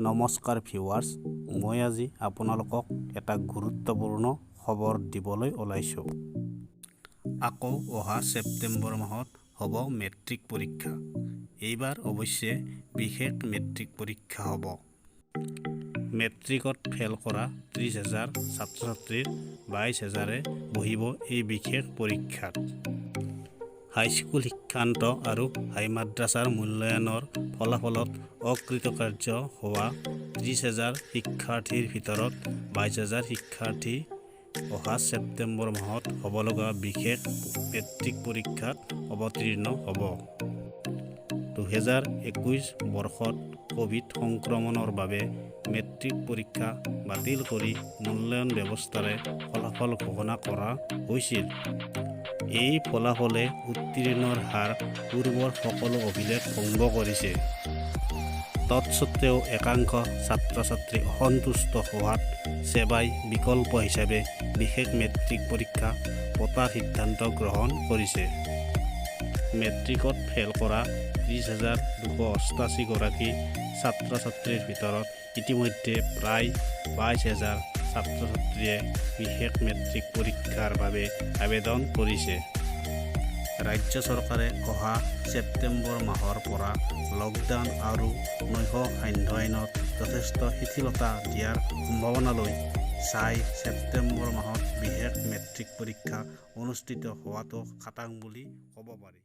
নমস্কাৰ ভিউৱাৰ্ছ, মই আজি আপোনালোকক এটা গুৰুত্বপূৰ্ণ খবৰ দিবলৈ ওলাইছোঁ। আকৌ অহা ছেপ্টেম্বৰ মাহত হ'ব মেট্ৰিক পৰীক্ষা। এইবাৰ অৱশ্যে বিশেষ মেট্ৰিক পৰীক্ষা হ'ব। মেট্ৰিকত ফেল কৰা 30,000 ছাত্ৰ-ছাত্ৰীৰ 22,000-এ বহিব এই বিশেষ পৰীক্ষাত। হাইস্কুল শিক্ষান্ত আৰু হাই মাদ্ৰাছাৰ মূল্যায়নৰ ফলাফলত অকৃতকাৰ্য হোৱা 30,000 শিক্ষাৰ্থীৰ ভিতৰত 22,000 শিক্ষাৰ্থী অহা ছেপ্টেম্বৰ মাহত হ'ব লগা বিশেষ মেট্ৰিক পৰীক্ষাত অৱতীৰ্ণ হ'ব। 2021 বৰ্ষত ক'ভিড সংক্ৰমণৰ বাবে মেট্ৰিক পৰীক্ষা বাতিল কৰি মূল্যায়ন ব্যৱস্থাৰে ফলাফল ঘোষণা কৰা হৈছিল। এই ফলাফলে উত্তীৰ্ণৰ হাৰ পূৰ্বৰ সকলো অভিলেখ ভংগ কৰিছে। তৎসত্ত্বেও একাংশ ছাত্ৰ-ছাত্ৰী অসন্তুষ্ট হোৱাত ছেবাই বিকল্প হিচাপে বিশেষ মেট্ৰিক পৰীক্ষা পতাৰ সিদ্ধান্ত গ্ৰহণ কৰিছে। মেট্ৰিকত ফেল কৰা 30,288 গৰাকী ছাত্ৰ-ছাত্ৰীৰ ভিতৰত ইতিমধ্যে প্ৰায় 22,000 ছাত্ৰ-ছাত্ৰীয়ে বিশেষ মেট্ৰিক পৰীক্ষাৰ বাবে আবেদন কৰিছে। ৰাজ্য চৰকাৰে অহা ছেপ্টেম্বৰ মাহৰ পৰা লকডাউন আৰু নৈশ সান্ধ্য আইনত যথেষ্ট শিথিলতা দিয়াৰ সম্ভাৱনালৈ চাই ছেপ্টেম্বৰ মাহত বিশেষ মেট্ৰিক পৰীক্ষা অনুষ্ঠিত হোৱাটো খাটাং বুলি ক'ব পাৰি।